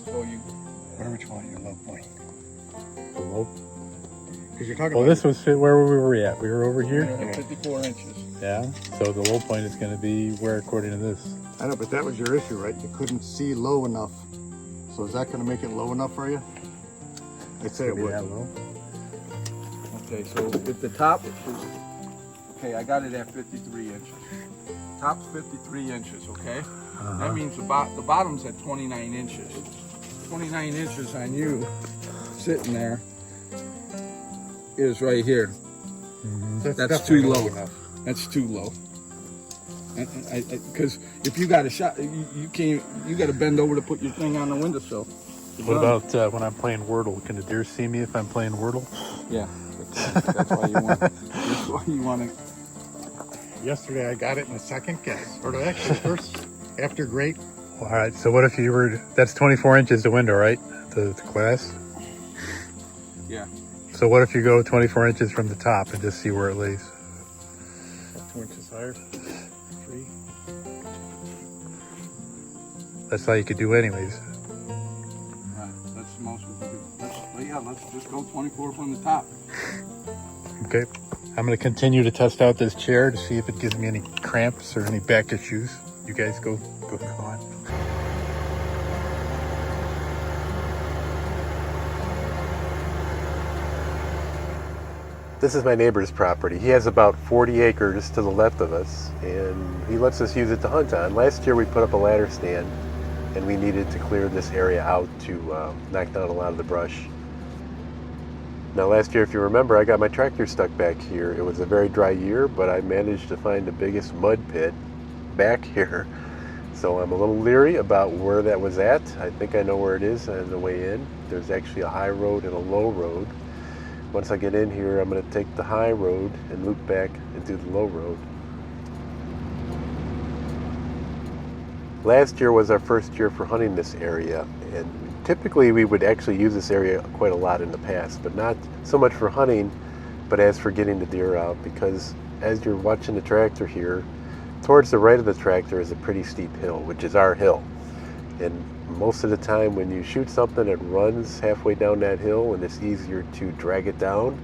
So you. Whatever you want, your low point. The low. Because you're talking Well, about. this was where we were at. We were over here. At 54 inches. Yeah. So the low point is going to be where, according to this. I know, but that was your issue, right? You couldn't see low enough. So is that going to make it low enough for you? I'd say it would. That low. Okay, so if the top is, okay, I got it at 53 inches. Top's 53 inches, okay? That means the bottom's at 29 inches. 29 inches on you, sitting there, is right here. That's too low. That's too low. Because if you got a shot, you can't. You got to bend over to put your thing on the windowsill. What about when I'm playing Wordle? Can the deer see me if I'm playing Wordle? Yeah, that's why you want. That's why you want to. Yesterday I got it in a second guess. Or actually first, after great. All right, so what if you were, that's 24 inches the window, right? The glass? Yeah. So what if you go 24 inches from the top and just see where it lays? 2 inches higher. 3. That's all you could do anyways. That's the most we can do. Let's just go 24 from the top. Okay. I'm going to continue to test out this chair to see if it gives me any cramps or any back issues. You guys go on. This is my neighbor's property. He has about 40 acres to the left of us, and he lets us use it to hunt on. Last year we put up a ladder stand, and we needed to clear this area out to knock down a lot of the brush. Now last year, if you remember, I got my tractor stuck back here. It was a very dry year, but I managed to find the biggest mud pit back here. So I'm a little leery about where that was at. I think I know where it is on the way in. There's actually a high road and a low road. Once I get in here, I'm going to take the high road and loop back and do the low road. Last year was our first year for hunting this area, and typically we would actually use this area quite a lot in the past, but not so much for hunting, but as for getting the deer out, because as you're watching the tractor here, towards the right of the tractor is a pretty steep hill, which is our hill. And most of the time when you shoot something, it runs halfway down that hill, and it's easier to drag it down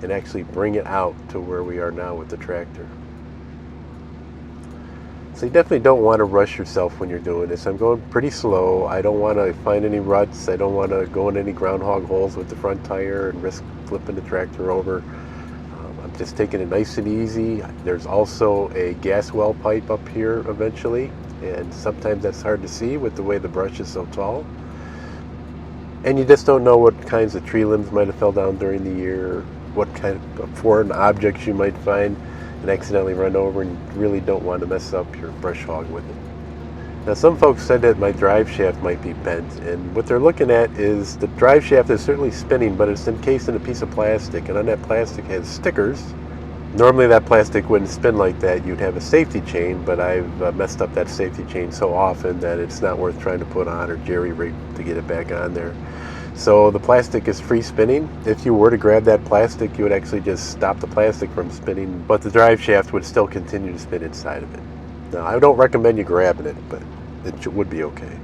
and actually bring it out to where we are now with the tractor. So you definitely don't want to rush yourself when you're doing this. I'm going pretty slow. I don't want to find any ruts. I don't want to go in any groundhog holes with the front tire and risk flipping the tractor over. I'm just taking it nice and easy. There's also a gas well pipe up here eventually, and sometimes that's hard to see with the way the brush is so tall. And you just don't know what kinds of tree limbs might have fell down during the year, what kind of foreign objects you might find and accidentally run over, and you really don't want to mess up your brush hog with it. Now some folks said that my drive shaft might be bent, and what they're looking at is the drive shaft is certainly spinning, but it's encased in a piece of plastic, and on that plastic has stickers. Normally that plastic wouldn't spin like that. You'd have a safety chain, but I've messed up that safety chain so often that it's not worth trying to put on or jerry-rig to get it back on there. So the plastic is free spinning. If you were to grab that plastic, you would actually just stop the plastic from spinning, but the drive shaft would still continue to spin inside of it. Now, I don't recommend you grabbing it, but it would be okay.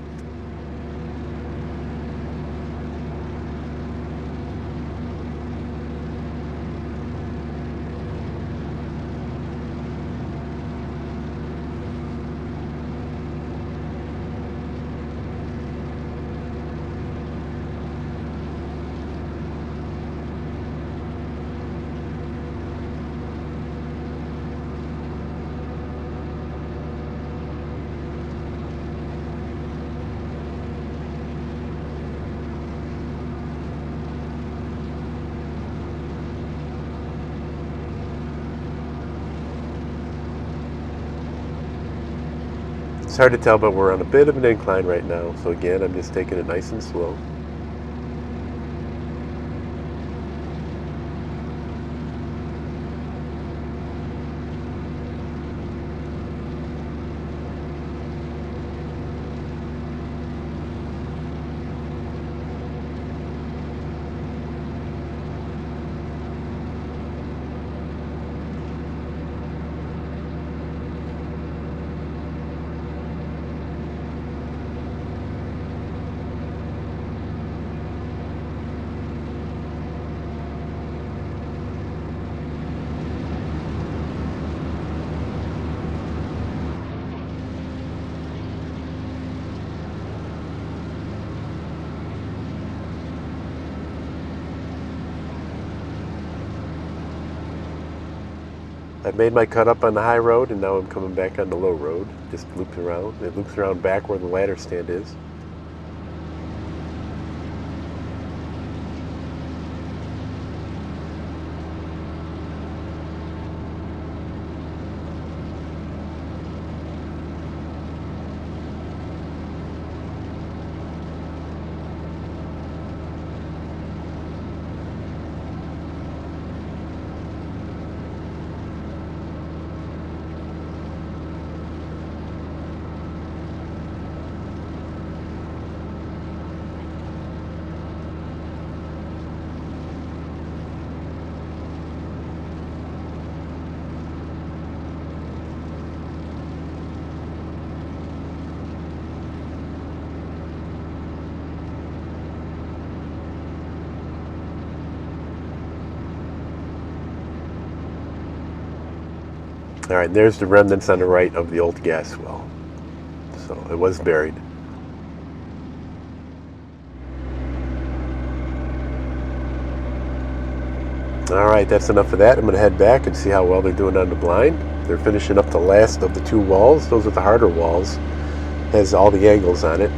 It's hard to tell, but we're on a bit of an incline right now. So again, I'm just taking it nice and slow. I've made my cut up on the high road, and now I'm coming back on the low road. Just loops around. It loops around back where the ladder stand is. All right, there's the remnants on the right of the old gas well. So it was buried. All right, that's enough of that. I'm going to head back and see how well they're doing on the blind. They're finishing up the last of the 2 walls. Those are the harder walls. Has all the angles on it.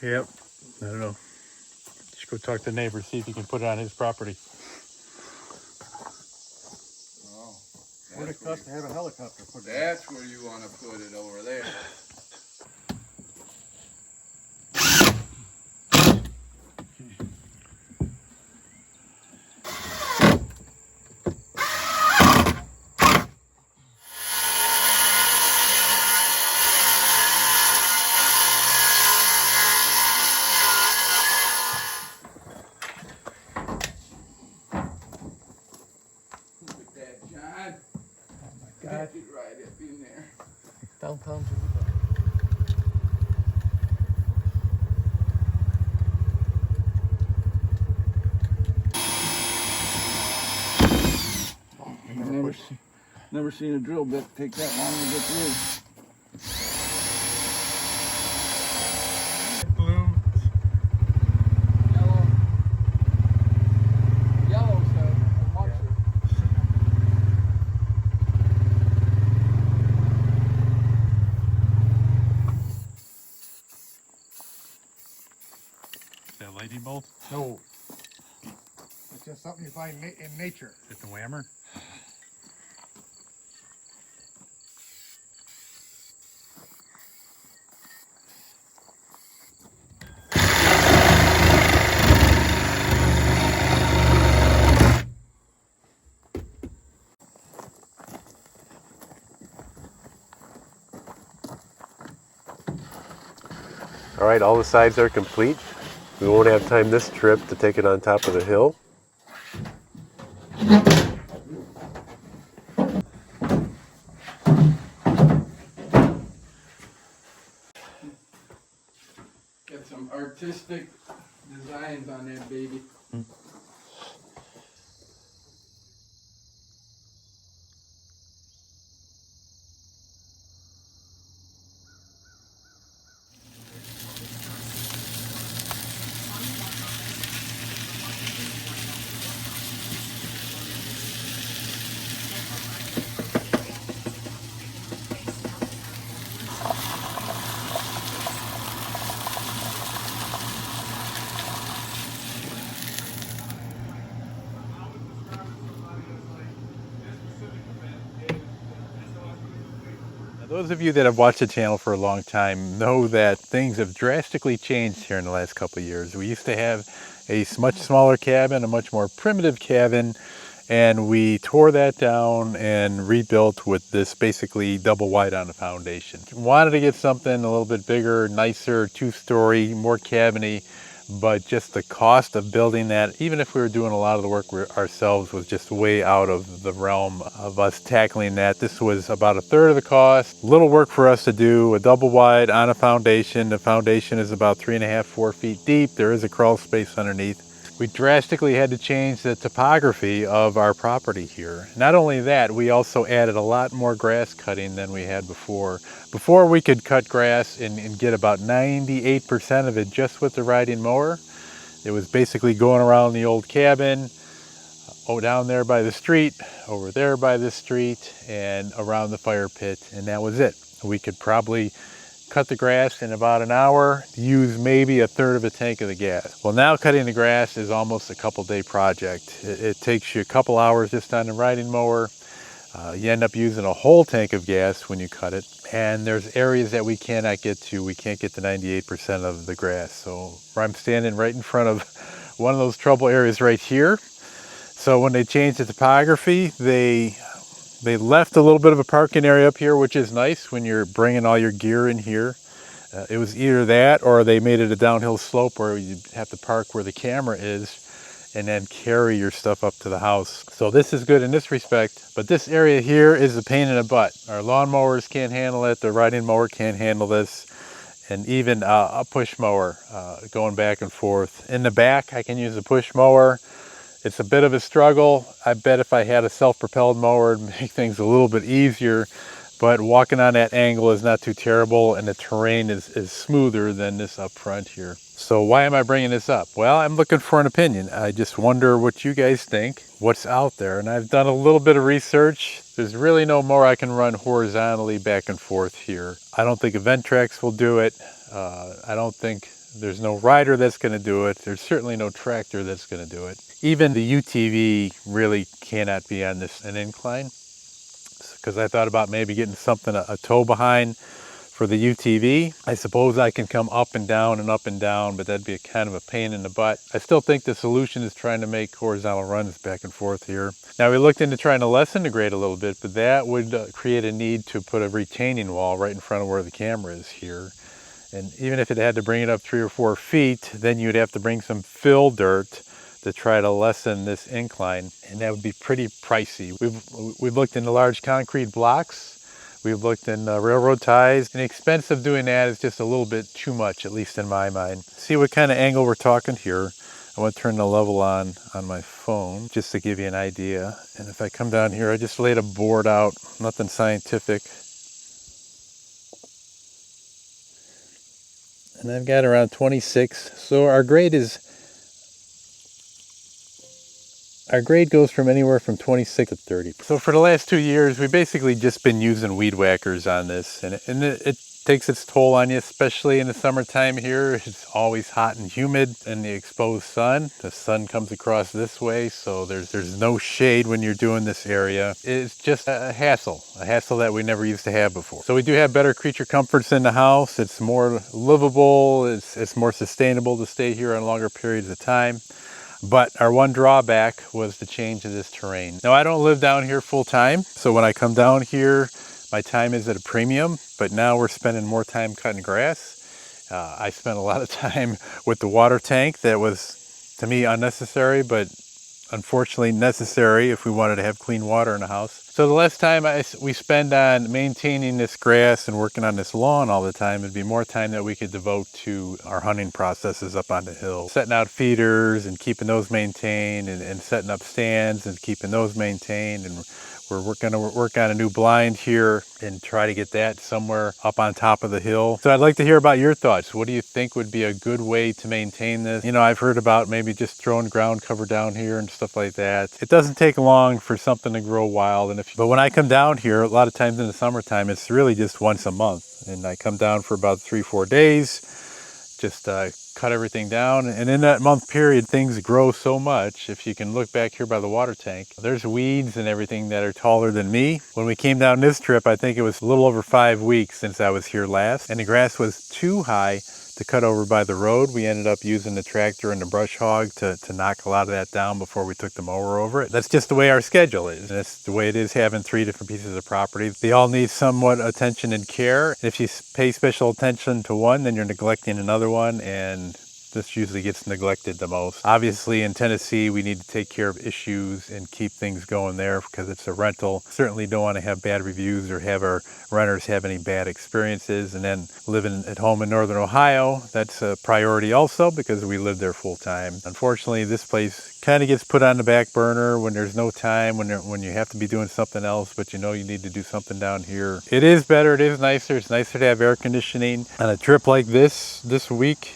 Yep. I don't know. Just go talk to the neighbor, see if he can put it on his property. Oh, What it cost to have a helicopter put in? that's where you want to put it, over there. Look at that, John. God. Get it right up in there. Downtown. Never seen a drill bit take that long to get through. Blue. Yellow's a muncher. Is that lightning bolt? No. It's just something you find in nature. Is it the whammer? All right, all the sides are complete. We won't have time this trip to take it on top of the hill. Got some artistic designs on that baby. Those of you that have watched the channel for a long time know that things have drastically changed here in the last couple of years. We used to have a much smaller cabin, a much more primitive cabin, and we tore that down and rebuilt with this basically double wide on the foundation. Wanted to get something a little bit bigger, nicer, 2-story, more cabiny, but just the cost of building that, even if we were doing a lot of the work ourselves, was just way out of the realm of us tackling that. This was about a third of the cost. Little work for us to do, a double wide on a foundation. The foundation is about 3.5, 4 feet deep. There is a crawl space underneath. We drastically had to change the topography of our property here. Not only that, we also added a lot more grass cutting than we had before. Before we could cut grass and get about 98% of it just with the riding mower. It was basically going around the old cabin, down there by the street, over there by the street, and around the fire pit, and that was it. We could probably cut the grass in about an hour, use maybe a third of a tank of the gas. Well, now cutting the grass is almost a couple-day project. It takes you a couple hours just on the riding mower. You end up using a whole tank of gas when you cut it, and there's areas that we cannot get to. We can't get to 98% of the grass. So I'm standing right in front of one of those trouble areas right here. So when they changed the topography, they left a little bit of a parking area up here, which is nice when you're bringing all your gear in here. It was either that or they made it a downhill slope where you have to park where the camera is and then carry your stuff up to the house. So this is good in this respect, but this area here is a pain in the butt. Our lawn mowers can't handle it, the riding mower can't handle this, and even a push mower going back and forth. In the back, I can use a push mower. It's a bit of a struggle. I bet if I had a self-propelled mower, it'd make things a little bit easier, but walking on that angle is not too terrible, and the terrain is smoother than this up front here. So why am I bringing this up? Well, I'm looking for an opinion. I just wonder what you guys think, what's out there. And I've done a little bit of research. There's really no more I can run horizontally back and forth here. I don't think event tracks will do it. I don't think there's no rider that's going to do it. There's certainly no tractor that's going to do it. Even the UTV really cannot be on an incline, because I thought about maybe getting something, a tow behind for the UTV. I suppose I can come up and down, but that'd be a kind of a pain in the butt. I still think the solution is trying to make horizontal runs back and forth here. Now we looked into trying to lessen the grade a little bit, but that would create a need to put a retaining wall right in front of where the camera is here. And even if it had to bring it up 3 or 4 feet, then you'd have to bring some fill dirt to try to lessen this incline, and that would be pretty pricey. We've looked into large concrete blocks. We've looked in railroad ties, and the expense of doing that is just a little bit too much, at least in my mind. See what kind of angle we're talking here. I want to turn the level on my phone just to give you an idea. And if I come down here, I just laid a board out, nothing scientific. And I've got around 26. So our grade goes from anywhere from 26 to 30. So for the last 2 years, we've basically just been using weed whackers on this, and it takes its toll on you, especially in the summertime here. It's always hot and humid in the exposed sun. The sun comes across this way, so there's no shade when you're doing this area. It's just a hassle that we never used to have before. So we do have better creature comforts in the house. It's more livable. It's more sustainable to stay here on longer periods of time. But our one drawback was the change of this terrain. Now, I don't live down here full time, so when I come down here, my time is at a premium, but now we're spending more time cutting grass. I spent a lot of time with the water tank that was, to me, unnecessary, but unfortunately necessary if we wanted to have clean water in the house. So the less time we spend on maintaining this grass and working on this lawn all the time, it'd be more time that we could devote to our hunting processes up on the hill. Setting out feeders and keeping those maintained, and setting up stands and keeping those maintained. And we're going to work on a new blind here and try to get that somewhere up on top of the hill. So I'd like to hear about your thoughts. What do you think would be a good way to maintain this? You know, I've heard about maybe just throwing ground cover down here and stuff like that. It doesn't take long for something to grow wild. But when I come down here, a lot of times in the summertime, it's really just once a month. And I come down for about 3-4 days, just cut everything down, and in that month period things grow so much. If you can look back here by the water tank, there's weeds and everything that are taller than me. When we came down this trip, I think it was a little over 5 weeks since I was here last, and the grass was too high to cut over by the road. We ended up using the tractor and the brush hog to knock a lot of that down before we took the mower over it. That's just the way our schedule is. That's the way it is having 3 different pieces of property. They all need somewhat attention and care. If you pay special attention to one, then you're neglecting another one, and this usually gets neglected the most. Obviously in Tennessee, we need to take care of issues and keep things going there because it's a rental. Certainly don't want to have bad reviews or have our renters have any bad experiences. And then living at home in Northern Ohio, that's a priority also because we live there full time. Unfortunately, this place kind of gets put on the back burner when there's no time, when you have to be doing something else, but you know you need to do something down here. It is better, it is nicer. It's nicer to have air conditioning. On a trip like this week,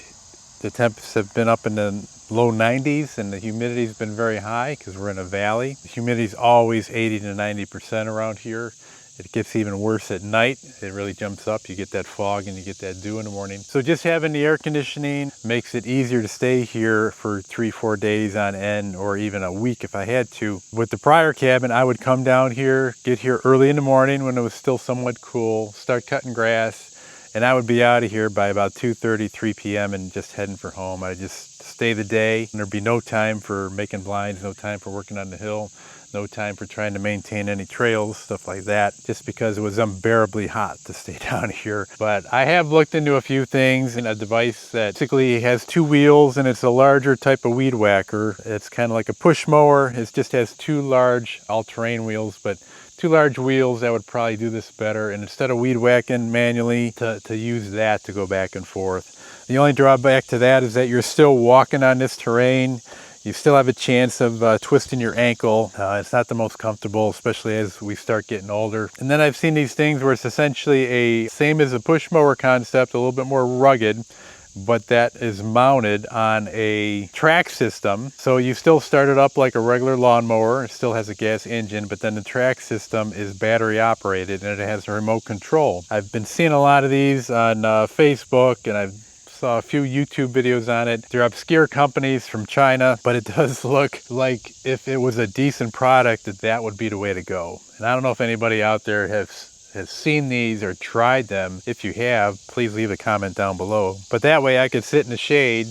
the temps have been up in the low 90s and the humidity's been very high because we're in a valley. The humidity's always 80 to 90% around here. It gets even worse at night. It really jumps up. You get that fog and you get that dew in the morning. So just having the air conditioning makes it easier to stay here for 3-4 days on end, or even a week if I had to. With the prior cabin, I would come down here, get here early in the morning when it was still somewhat cool, start cutting grass, and I would be out of here by about 2:30, 3 p.m. and just heading for home. I'd just stay the day. There'd be no time for making blinds, no time for working on the hill, no time for trying to maintain any trails, stuff like that, just because it was unbearably hot to stay down here. But I have looked into a few things, and a device that basically has 2 wheels and it's a larger type of weed whacker. It's kind of like a push mower. It just has 2 large all-terrain wheels, but 2 large wheels that would probably do this better. And instead of weed whacking manually, to use that to go back and forth. The only drawback to that is that you're still walking on this terrain. You still have a chance of twisting your ankle. It's not the most comfortable, especially as we start getting older. And then I've seen these things where it's essentially a same as a push mower concept, a little bit more rugged, but that is mounted on a track system. So you still start it up like a regular lawnmower. It still has a gas engine, but then the track system is battery operated and it has a remote control. I've been seeing a lot of these on Facebook, and I've saw a few YouTube videos on it. They're obscure companies from China, but it does look like if it was a decent product, that would be the way to go. And I don't know if anybody out there has seen these or tried them. If you have, please leave a comment down below. But that way I could sit in the shade,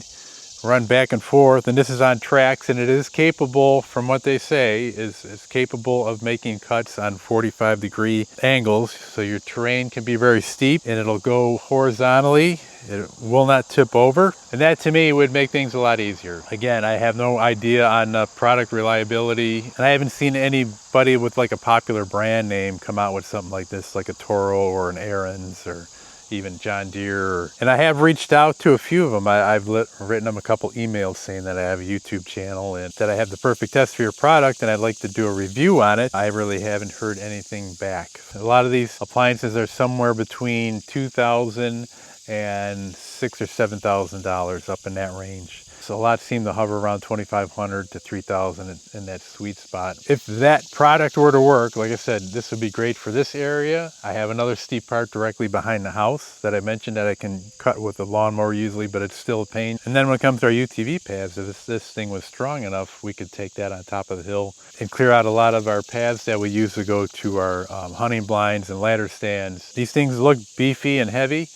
run back and forth, and this is on tracks, and it is capable, from what they say, is capable of making cuts on 45-degree angles. So your terrain can be very steep and it'll go horizontally. It will not tip over, and that to me would make things a lot easier. Again, I have no idea on product reliability, and I haven't seen anybody with like a popular brand name come out with something like this, like a Toro or an Ariens or even John Deere. And I have reached out to a few of them. I've written them a couple emails saying that I have a YouTube channel and that I have the perfect test for your product and I'd like to do a review on it. I really haven't heard anything back. A lot of these appliances are somewhere between $2,000 and $6,000 or $7,000, up in that range. So a lot seem to hover around $2,500 to $3,000 in that sweet spot. If that product were to work, like I said, this would be great for this area. I have another steep part directly behind the house that I mentioned that I can cut with a lawnmower usually, but it's still a pain. And then when it comes to our UTV paths, if this thing was strong enough, we could take that on top of the hill and clear out a lot of our paths that we use to go to our hunting blinds and ladder stands. These things look beefy and heavy,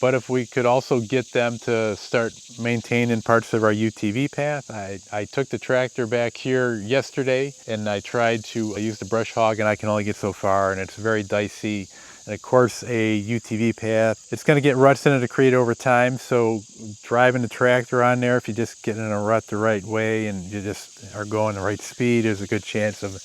but if we could also get them to start maintaining parts of our UTV path. I took the tractor back here yesterday and I tried to use the brush hog, and I can only get so far, and it's very dicey. And of course a UTV path, it's going to get ruts in it to create over time. So driving the tractor on there, if you just get in a rut the right way and you just are going the right speed, there's a good chance of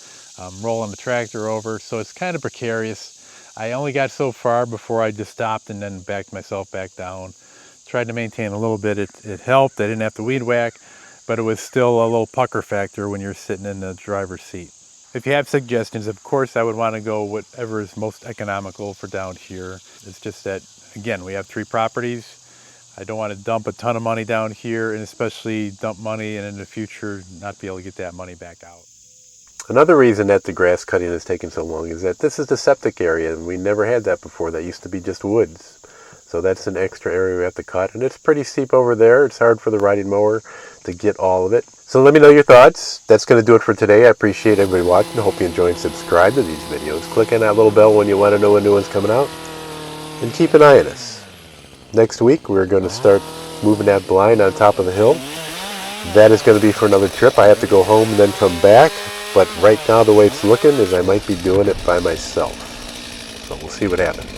rolling the tractor over. So it's kind of precarious. I only got so far before I just stopped and then backed myself back down. Tried to maintain a little bit. It helped. I didn't have to weed whack, but it was still a little pucker factor when you're sitting in the driver's seat. If you have suggestions, of course, I would want to go whatever is most economical for down here. It's just that, again, we have 3 properties. I don't want to dump a ton of money down here, and especially dump money and in the future not be able to get that money back out. Another reason that the grass cutting is taking so long is that this is the septic area, and we never had that before. That used to be just woods. So that's an extra area we have to cut, and it's pretty steep over there. It's hard for the riding mower to get all of it. So let me know your thoughts. That's going to do it for today. I appreciate everybody watching. I hope you enjoy and subscribe to these videos. Click on that little bell when you want to know when new one's coming out, and keep an eye on us. Next week, we're going to start moving that blind on top of the hill. That is going to be for another trip. I have to go home and then come back. But right now, the way it's looking is I might be doing it by myself. So we'll see what happens.